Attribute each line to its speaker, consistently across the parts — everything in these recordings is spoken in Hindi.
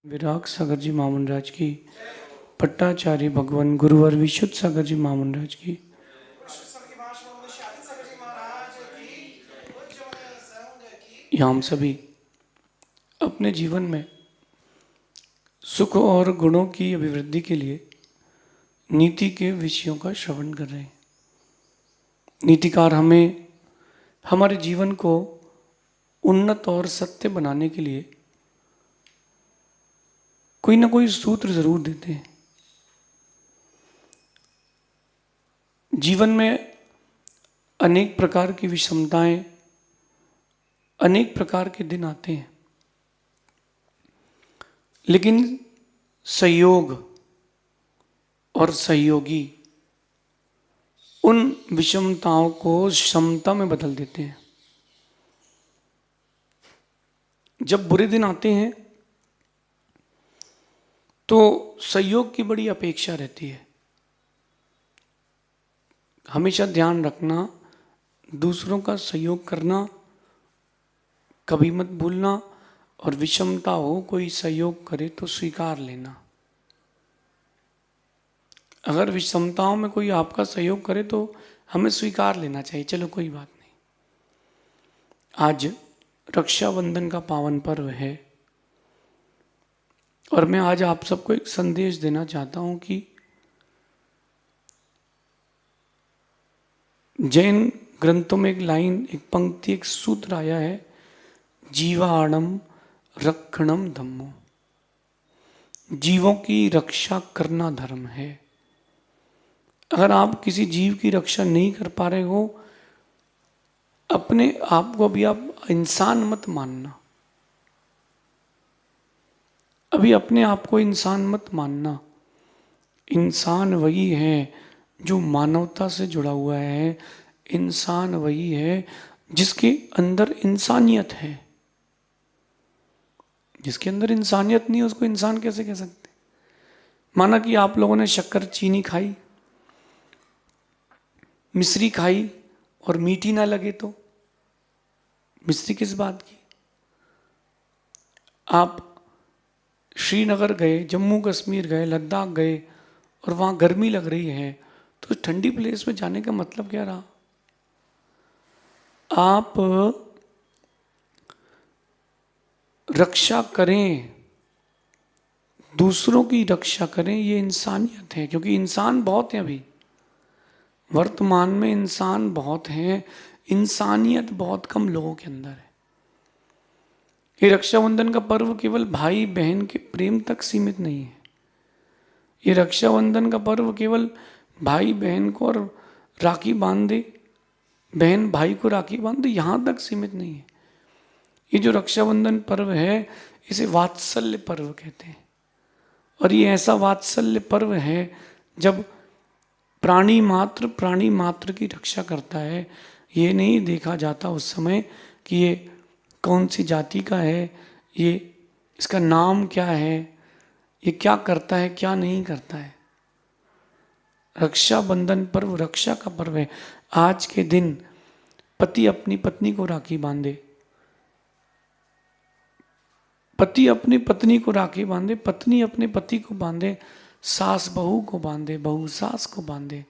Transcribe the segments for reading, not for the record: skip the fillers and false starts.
Speaker 1: विराग सागर जी मामन राज की, पट्टाचार्य भगवान गुरुवर विशुद्ध सागर जी मामन राज की। यहाँ हम सभी अपने जीवन में सुख और गुणों की अभिवृद्धि के लिए नीति के विषयों का श्रवण कर रहे हैं। नीतिकार हमें हमारे जीवन को उन्नत और सत्य बनाने के लिए कोई ना कोई सूत्र जरूर देते हैं। जीवन में अनेक प्रकार की विषमताएं, अनेक प्रकार के दिन आते हैं, लेकिन सहयोग और सहयोगी उन विषमताओं को क्षमता में बदल देते हैं। जब बुरे दिन आते हैं तो सहयोग की बड़ी अपेक्षा रहती है। हमेशा ध्यान रखना, दूसरों का सहयोग करना कभी मत भूलना, और विषमता हो कोई सहयोग करे तो स्वीकार लेना। अगर विषमताओं में कोई आपका सहयोग करे तो हमें स्वीकार लेना चाहिए, चलो कोई बात नहीं। आज रक्षाबंधन का पावन पर्व है और मैं आज आप सबको एक संदेश देना चाहता हूं कि जैन ग्रंथों में एक लाइन, एक पंक्ति, एक सूत्र आया है, जीवाणम रक्षणम धम्मो। जीवों की रक्षा करना धर्म है। अगर आप किसी जीव की रक्षा नहीं कर पा रहे हो, अपने आप को अभी आप इंसान मत मानना। अभी अपने आप को इंसान मत मानना। इंसान वही है जो मानवता से जुड़ा हुआ है। इंसान वही है जिसके अंदर इंसानियत है। जिसके अंदर इंसानियत नहीं है उसको इंसान कैसे कह सकते? माना कि आप लोगों ने शक्कर चीनी खाई, मिश्री खाई और मीठी ना लगे तो मिश्री किस बात की? आप श्रीनगर गए, जम्मू कश्मीर गए, लद्दाख गए और वहां गर्मी लग रही है, तो ठंडी प्लेस में जाने का मतलब क्या रहा? आप रक्षा करें, दूसरों की रक्षा करें, ये इंसानियत है। क्योंकि इंसान बहुत हैं, अभी वर्तमान में इंसान बहुत हैं, इंसानियत बहुत कम लोगों के अंदर है। ये रक्षाबंधन का पर्व केवल भाई बहन के प्रेम तक सीमित नहीं है। ये रक्षाबंधन का पर्व केवल भाई बहन को और राखी बांध दे, बहन भाई को राखी बांध दे, यहां तक सीमित नहीं है। ये जो रक्षाबंधन पर्व है, इसे वात्सल्य पर्व कहते हैं। और ये ऐसा वात्सल्य पर्व है जब प्राणी मात्र की रक्षा करता है। ये नहीं देखा जाता उस समय कि ये कौन सी जाति का है, ये इसका नाम क्या है, ये क्या करता है, क्या नहीं करता है। रक्षाबंधन पर्व रक्षा का पर्व है। आज के दिन पति अपनी पत्नी को राखी बांधे, पति अपनी पत्नी को राखी बांधे, पत्नी अपने पति को बांधे, सास बहू को बांधे, बहू सास को बांधे।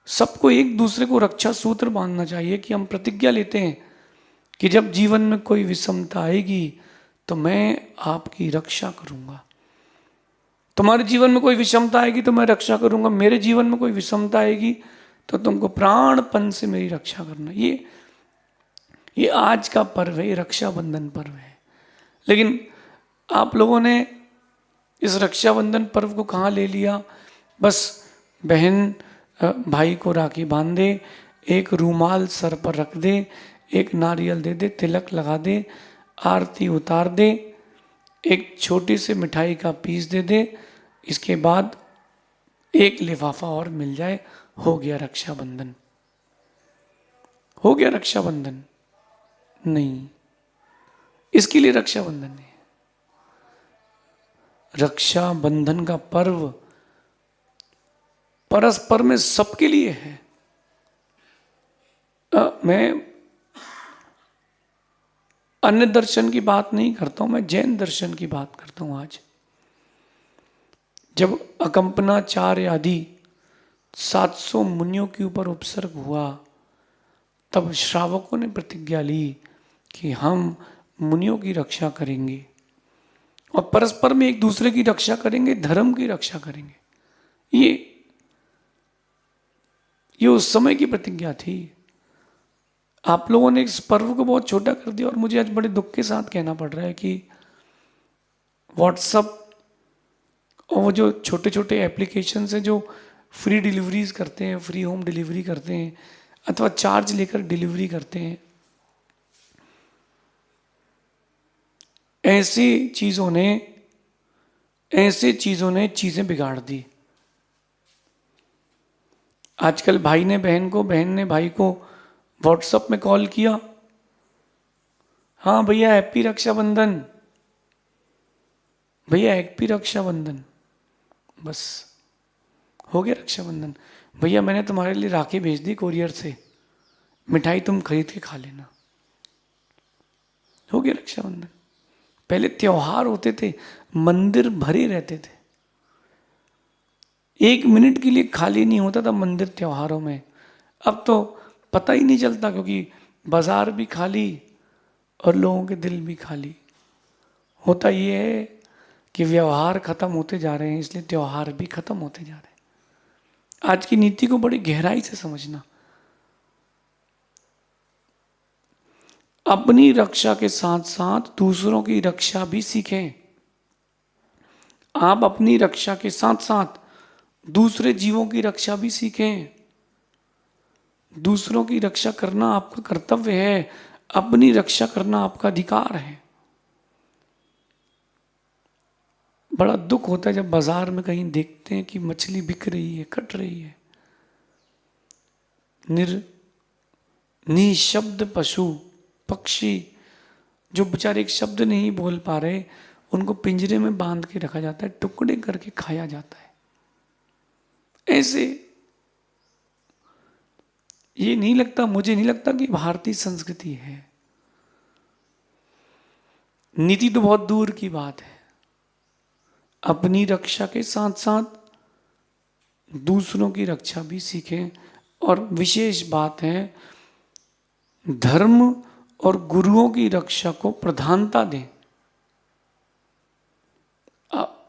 Speaker 1: सबको एक दूसरे को रक्षा सूत्र बांधना चाहिए कि हम प्रतिज्ञा लेते हैं कि जब जीवन में कोई विषमता आएगी तो मैं आपकी रक्षा करूंगा। तुम्हारे जीवन में कोई विषमता आएगी तो मैं रक्षा करूंगा। मेरे जीवन में कोई विषमता आएगी तो तुमको प्राणपन से मेरी रक्षा करना। ये आज का पर्व है, ये रक्षाबंधन पर्व है। लेकिन आप लोगों ने इस रक्षाबंधन पर्व को कहाँ ले लिया? बस बहन भाई को राखी बांध दे, एक रूमाल सर पर रख दे, एक नारियल दे दे, तिलक लगा दे, आरती उतार दे, एक छोटी सी मिठाई का पीस दे दे, इसके बाद एक लिफाफा और मिल जाए, हो गया रक्षाबंधन। हो गया रक्षाबंधन? नहीं, इसके लिए रक्षाबंधन नहीं। रक्षाबंधन का पर्व परस्पर में सबके लिए है। मैं अन्य दर्शन की बात नहीं करता हूं, मैं जैन दर्शन की बात करता हूं। आज जब अकंपनाचार्य आदि 700 मुनियों के ऊपर उपसर्ग हुआ, तब श्रावकों ने प्रतिज्ञा ली कि हम मुनियों की रक्षा करेंगे और परस्पर में एक दूसरे की रक्षा करेंगे, धर्म की रक्षा करेंगे। ये उस समय की प्रतिज्ञा थी। आप लोगों ने इस पर्व को बहुत छोटा कर दिया और मुझे आज बड़े दुख के साथ कहना पड़ रहा है कि व्हाट्सएप और वो जो छोटे छोटे एप्लीकेशन है जो फ्री डिलीवरीज करते हैं, फ्री होम डिलीवरी करते हैं अथवा चार्ज लेकर डिलीवरी करते हैं, ऐसे चीजों ने चीजें बिगाड़ दी। आजकल भाई ने बहन को, बहन ने भाई को व्हाट्सएप में कॉल किया, हाँ भैया हैप्पी रक्षाबंधन, भैया हैप्पी रक्षाबंधन, बस हो गया रक्षाबंधन। भैया मैंने तुम्हारे लिए राखी भेज दी कोरियर से, मिठाई तुम खरीद के खा लेना, हो गया रक्षाबंधन। पहले त्योहार होते थे, मंदिर भरे रहते थे, 1 मिनट के लिए खाली नहीं होता था मंदिर त्योहारों में। अब तो पता ही नहीं चलता, क्योंकि बाजार भी खाली और लोगों के दिल भी खाली। होता ये है कि व्यवहार खत्म होते जा रहे हैं, इसलिए त्योहार भी खत्म होते जा रहे हैं। आज की नीति को बड़ी गहराई से समझना। अपनी रक्षा के साथ साथ दूसरों की रक्षा भी सीखें। आप अपनी रक्षा के साथ साथ दूसरे जीवों की रक्षा भी सीखें। दूसरों की रक्षा करना आपका कर्तव्य है, अपनी रक्षा करना आपका अधिकार है। बड़ा दुख होता है जब बाजार में कहीं देखते हैं कि मछली बिक रही है, कट रही है, निशब्द पशु पक्षी जो बेचारे एक शब्द नहीं बोल पा रहे, उनको पिंजरे में बांध के रखा जाता है, टुकड़े करके खाया जाता है। ऐसे ये नहीं लगता, मुझे नहीं लगता कि भारतीय संस्कृति है। नीति तो बहुत दूर की बात है। अपनी रक्षा के साथ साथ दूसरों की रक्षा भी सीखें। और विशेष बात है, धर्म और गुरुओं की रक्षा को प्रधानता दें।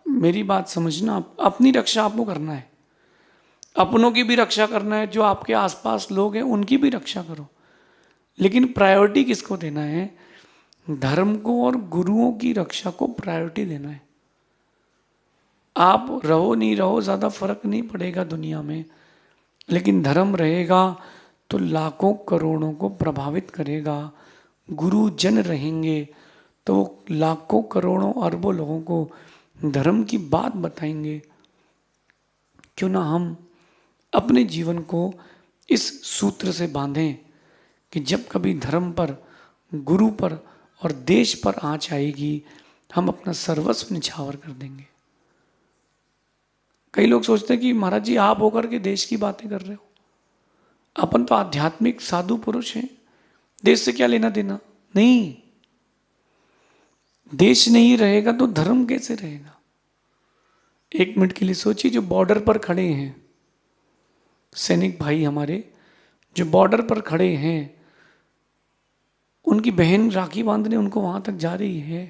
Speaker 1: मेरी बात समझना, अपनी रक्षा आपको करना है, अपनों की भी रक्षा करना है, जो आपके आसपास लोग हैं उनकी भी रक्षा करो, लेकिन प्रायोरिटी किसको देना है? धर्म को और गुरुओं की रक्षा को प्रायोरिटी देना है। आप रहो नहीं रहो ज्यादा फर्क नहीं पड़ेगा दुनिया में, लेकिन धर्म रहेगा तो लाखों करोड़ों को प्रभावित करेगा। गुरुजन रहेंगे तो लाखों करोड़ों अरबों लोगों को धर्म की बात बताएंगे। क्यों ना हम अपने जीवन को इस सूत्र से बांधें कि जब कभी धर्म पर, गुरु पर और देश पर आंच आएगी, हम अपना सर्वस्व निछावर कर देंगे। कई लोग सोचते हैं कि महाराज जी आप होकर के देश की बातें कर रहे हो, अपन तो आध्यात्मिक साधु पुरुष हैं, देश से क्या लेना देना। नहीं, देश नहीं रहेगा तो धर्म कैसे रहेगा? 1 मिनट के लिए सोचिए, जो बॉर्डर पर खड़े हैं सैनिक भाई हमारे, जो बॉर्डर पर खड़े हैं, उनकी बहन राखी बांधने उनको वहां तक जा रही है।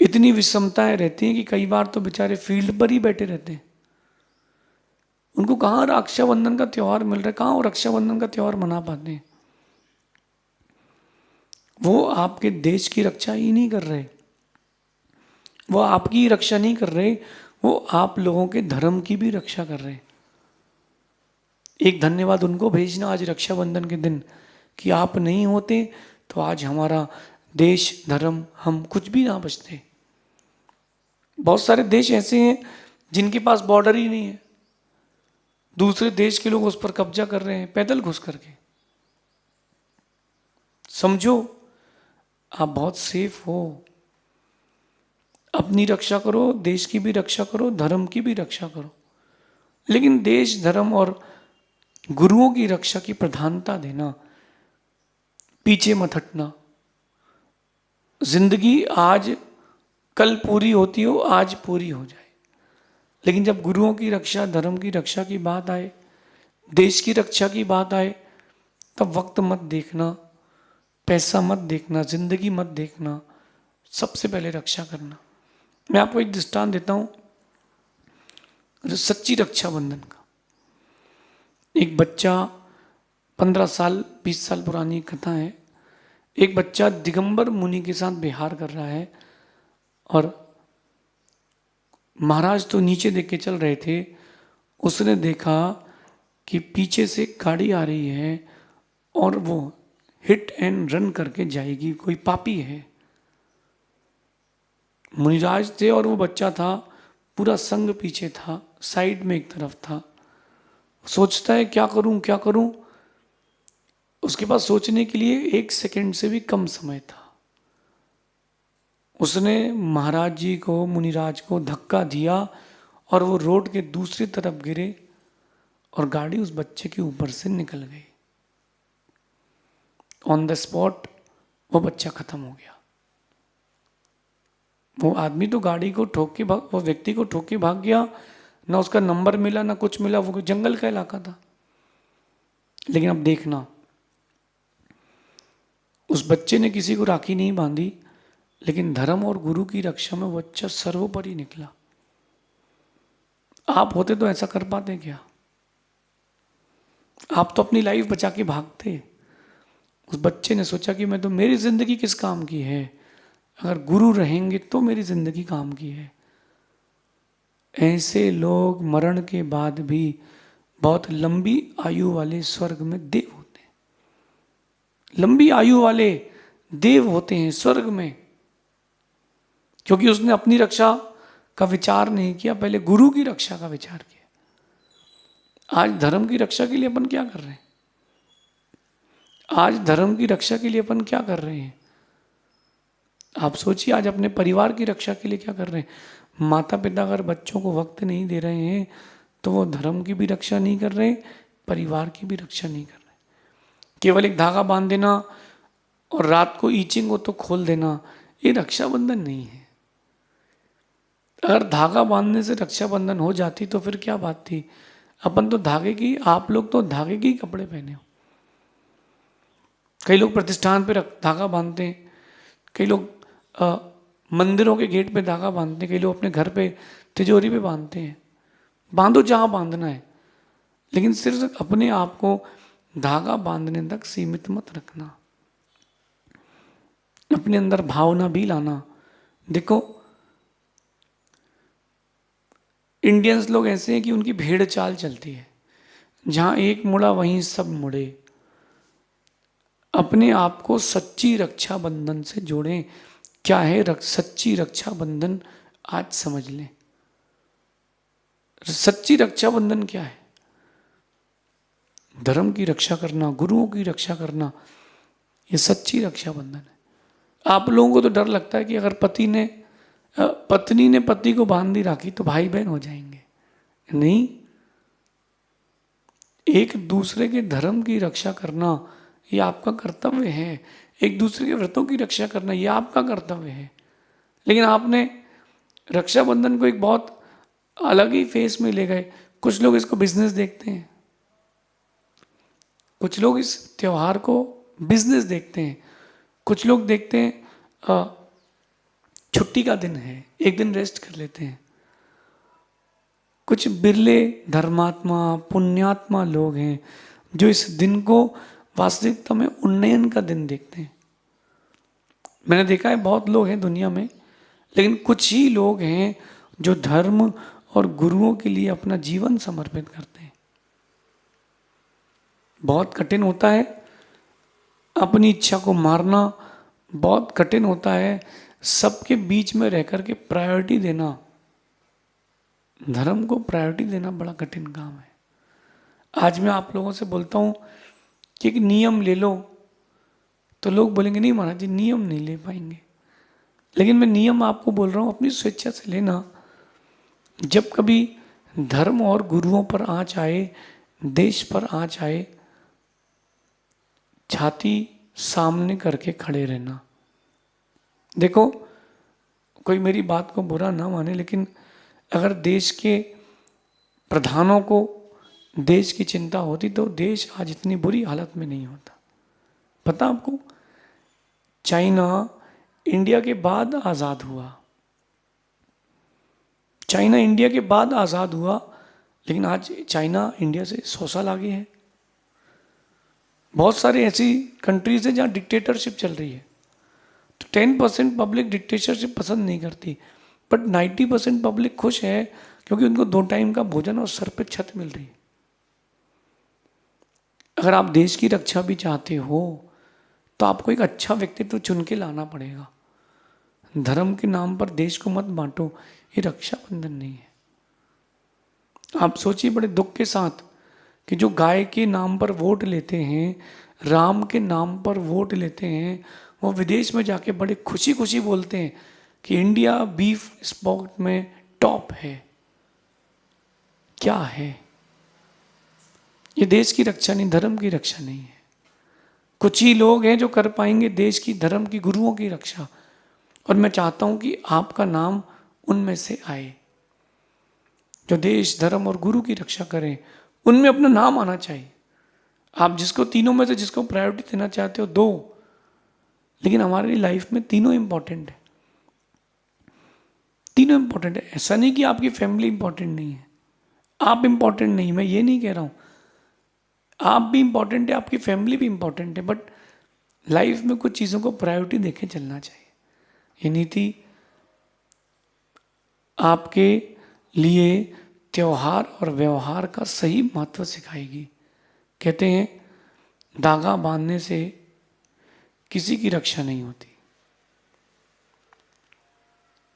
Speaker 1: इतनी विषमताएं रहती हैं कि कई बार तो बेचारे फील्ड पर ही बैठे रहते हैं। उनको कहाँ रक्षाबंधन का त्योहार मिल रहा है, कहाँ वो रक्षाबंधन का त्योहार मना पाते हैं? वो आपके देश की रक्षा ही नहीं कर रहे, वो आपकी रक्षा नहीं कर रहे, वो आप लोगों के धर्म की भी रक्षा कर रहे। एक धन्यवाद उनको भेजना आज रक्षाबंधन के दिन कि आप नहीं होते तो आज हमारा देश, धर्म, हम कुछ भी ना बचते। बहुत सारे देश ऐसे हैं जिनके पास बॉर्डर ही नहीं है, दूसरे देश के लोग उस पर कब्जा कर रहे हैं पैदल घुस करके। समझो आप बहुत सेफ हो, अपनी रक्षा करो, देश की भी रक्षा करो, धर्म की भी रक्षा करो, लेकिन देश, धर्म और गुरुओं की रक्षा की प्रधानता देना। पीछे मत हटना। जिंदगी आज कल पूरी होती हो, आज पूरी हो जाए, लेकिन जब गुरुओं की रक्षा, धर्म की रक्षा की बात आए, देश की रक्षा की बात आए, तब वक्त मत देखना, पैसा मत देखना, जिंदगी मत देखना, सबसे पहले रक्षा करना। मैं आपको एक दृष्टांत देता हूं सच्ची रक्षाबंधन का। एक बच्चा, 15 साल 20 साल पुरानी कथा है। एक बच्चा दिगंबर मुनि के साथ विहार कर रहा है और महाराज तो नीचे देख के चल रहे थे। उसने देखा कि पीछे से गाड़ी आ रही है और वो हिट एंड रन करके जाएगी, कोई पापी है। मुनिराज थे और वो बच्चा था, पूरा संग पीछे था, साइड में एक तरफ था। सोचता है क्या करूं क्या करूं। उसके पास सोचने के लिए 1 सेकंड से भी कम समय था। उसने महाराज जी को, मुनिराज को धक्का दिया और वो रोड के दूसरी तरफ गिरे और गाड़ी उस बच्चे के ऊपर से निकल गई। ऑन द स्पॉट वो बच्चा खत्म हो गया। वो आदमी तो गाड़ी को ठोक के भाग, वो व्यक्ति को ठोक के भाग गया, ना उसका नंबर मिला ना कुछ मिला। वो जंगल का इलाका था। लेकिन अब देखना, उस बच्चे ने किसी को राखी नहीं बांधी, लेकिन धर्म और गुरु की रक्षा में वो बच्चा सर्वोपरि निकला। आप होते तो ऐसा कर पाते क्या? आप तो अपनी लाइफ बचा के भागते। उस बच्चे ने सोचा कि मैं तो, मेरी जिंदगी किस काम की है, अगर गुरु रहेंगे तो मेरी जिंदगी काम की है। ऐसे लोग मरण के बाद भी बहुत लंबी आयु वाले स्वर्ग में देव होते हैं। लंबी आयु वाले देव होते हैं स्वर्ग में, क्योंकि उसने अपनी रक्षा का विचार नहीं किया, पहले गुरु की रक्षा का विचार किया। आज धर्म की रक्षा के लिए अपन क्या कर रहे हैं? आज धर्म की रक्षा के लिए अपन क्या कर रहे हैं? आप सोचिए, आज अपने परिवार की रक्षा के लिए क्या कर रहे हैं? माता पिता अगर बच्चों को वक्त नहीं दे रहे हैं तो वो धर्म की भी रक्षा नहीं कर रहे, परिवार की भी रक्षा नहीं कर रहे। केवल एक धागा बांध देना और रात को ईचिंग हो तो खोल देना, ये रक्षाबंधन नहीं है। अगर धागा बांधने से रक्षाबंधन हो जाती तो फिर क्या बात थी? अपन तो धागे की, आप लोग तो धागे के ही कपड़े पहने हो। कई लोग प्रतिष्ठान पे धागा बांधते हैं, कई लोग मंदिरों के गेट पे धागा बांधते हैं, कई लोग अपने घर पे तिजोरी पे बांधते हैं। बांधो जहां बांधना है, लेकिन सिर्फ अपने आप को धागा बांधने तक सीमित मत रखना। अपने अंदर भावना भी लाना। देखो, इंडियंस लोग ऐसे हैं कि उनकी भेड़ चाल चलती है, जहां एक मुड़ा वहीं सब मुड़े। अपने आप को सच्ची रक्षा बंधन से जोड़ें। क्या है सच्ची रक्षा बंधन? आज समझ लें। सच्ची रक्षा बंधन क्या है? धर्म की रक्षा करना, गुरुओं की रक्षा करना, ये सच्ची रक्षा बंधन है। आप लोगों को तो डर लगता है कि अगर पत्नी ने पति को बांध दी राखी तो भाई बहन हो जाएंगे। नहीं, एक दूसरे के धर्म की रक्षा करना ये आपका कर्तव्य है। एक दूसरे के व्रतों की रक्षा करना ये आपका कर्तव्य है। लेकिन आपने रक्षाबंधन को एक बहुत अलग ही फेस में ले गए। कुछ लोग इसको बिजनेस देखते हैं, कुछ लोग इस त्योहार को बिजनेस देखते हैं, कुछ लोग देखते हैं छुट्टी का दिन है, एक दिन रेस्ट कर लेते हैं। कुछ बिरले धर्मात्मा पुण्यात्मा लोग हैं जो इस दिन को वास्तविकता में उन्नयन का दिन देखते हैं। मैंने देखा है बहुत लोग हैं दुनिया में, लेकिन कुछ ही लोग हैं जो धर्म और गुरुओं के लिए अपना जीवन समर्पित करते हैं। बहुत कठिन होता है अपनी इच्छा को मारना, बहुत कठिन होता है सबके बीच में रह करके प्रायोरिटी देना। धर्म को प्रायोरिटी देना बड़ा कठिन काम है। आज मैं आप लोगों से बोलता हूं कि एक नियम ले लो, तो लोग बोलेंगे नहीं महाराज जी नियम नहीं ले पाएंगे। लेकिन मैं नियम आपको बोल रहा हूं, अपनी स्वेच्छा से लेना। जब कभी धर्म और गुरुओं पर आँच आए, देश पर आँच आए, छाती सामने करके खड़े रहना। देखो, कोई मेरी बात को बुरा ना माने, लेकिन अगर देश के प्रधानों को देश की चिंता होती तो देश आज इतनी बुरी हालत में नहीं होता। पता आपको, चाइना इंडिया के बाद आज़ाद हुआ, चाइना इंडिया के बाद आज़ाद हुआ, लेकिन आज चाइना इंडिया से 100 साल आगे है। बहुत सारी ऐसी कंट्रीज है जहाँ डिक्टेटरशिप चल रही है, तो 10% पब्लिक डिक्टेटरशिप पसंद नहीं करती, बट 90% पब्लिक खुश है क्योंकि उनको 2 टाइम का भोजन और सर पे छत मिल रही है। अगर आप देश की रक्षा भी चाहते हो तो आपको एक अच्छा व्यक्तित्व चुन के लाना पड़ेगा। धर्म के नाम पर देश को मत बांटो, ये रक्षाबंधन नहीं है। आप सोचिए बड़े दुख के साथ कि जो गाय के नाम पर वोट लेते हैं, राम के नाम पर वोट लेते हैं, वो विदेश में जाके बड़े खुशी खुशी बोलते हैं कि इंडिया बीफ एक्सपोर्ट में टॉप है। क्या है ये? देश की रक्षा नहीं, धर्म की रक्षा नहीं है। कुछ ही लोग हैं जो कर पाएंगे देश की, धर्म की, गुरुओं की रक्षा, और मैं चाहता हूं कि आपका नाम उनमें से आए जो देश, धर्म और गुरु की रक्षा करें। उनमें अपना नाम आना चाहिए। आप जिसको तीनों में से जिसको प्रायोरिटी देना चाहते हो दो, लेकिन हमारी लाइफ में तीनों इंपॉर्टेंट है, तीनों इंपॉर्टेंट है। ऐसा नहीं कि आपकी फैमिली इंपॉर्टेंट नहीं है, आप इंपॉर्टेंट नहीं, मैं ये नहीं कह रहा हूं। आप भी इंपॉर्टेंट है, आपकी फैमिली भी इंपॉर्टेंट है, बट लाइफ में कुछ चीज़ों को प्रायोरिटी देके चलना चाहिए। ये नीति आपके लिए त्योहार और व्यवहार का सही महत्व सिखाएगी। कहते हैं धागा बांधने से किसी की रक्षा नहीं होती,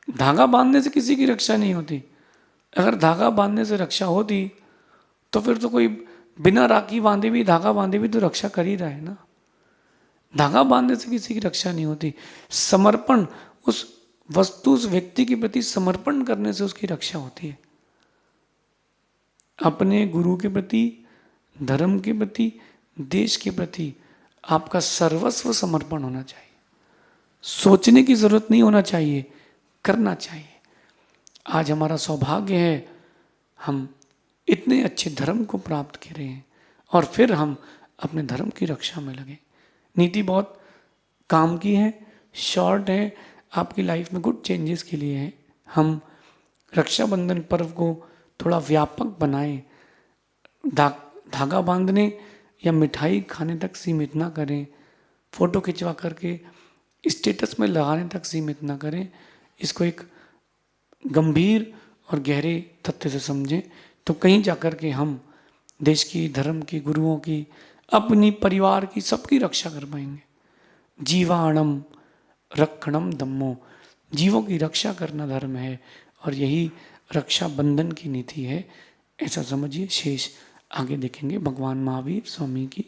Speaker 1: धागा बांधने से किसी की रक्षा नहीं होती। अगर धागा बांधने से रक्षा होती तो फिर तो कोई बिना राखी बांधे भी, धागा बांधे भी तो रक्षा कर ही रहा है ना। धागा बांधने से किसी की रक्षा नहीं होती। समर्पण, उस वस्तु, उस व्यक्ति के प्रति समर्पण करने से उसकी रक्षा होती है। अपने गुरु के प्रति, धर्म के प्रति, देश के प्रति आपका सर्वस्व समर्पण होना चाहिए। सोचने की जरूरत नहीं होना चाहिए, करना चाहिए। आज हमारा सौभाग्य है, हम इतने अच्छे धर्म को प्राप्त कर रहे हैं और फिर हम अपने धर्म की रक्षा में लगे। नीति बहुत काम की है, शॉर्ट है, आपकी लाइफ में गुड चेंजेस के लिए है। हम रक्षाबंधन पर्व को थोड़ा व्यापक बनाएं, धागा बांधने या मिठाई खाने तक सीमित ना करें, फोटो खिंचवा करके स्टेटस में लगाने तक सीमित ना करें। इसको एक गंभीर और गहरे तथ्य से समझें, तो कहीं जाकर के हम देश की, धर्म की, गुरुओं की, अपनी परिवार की, सबकी रक्षा कर पाएंगे। जीवाणम रक्षणम धम्मो, जीवों की रक्षा करना धर्म है और यही रक्षाबंधन की नीति है। ऐसा समझिए। शेष आगे देखेंगे। भगवान महावीर स्वामी की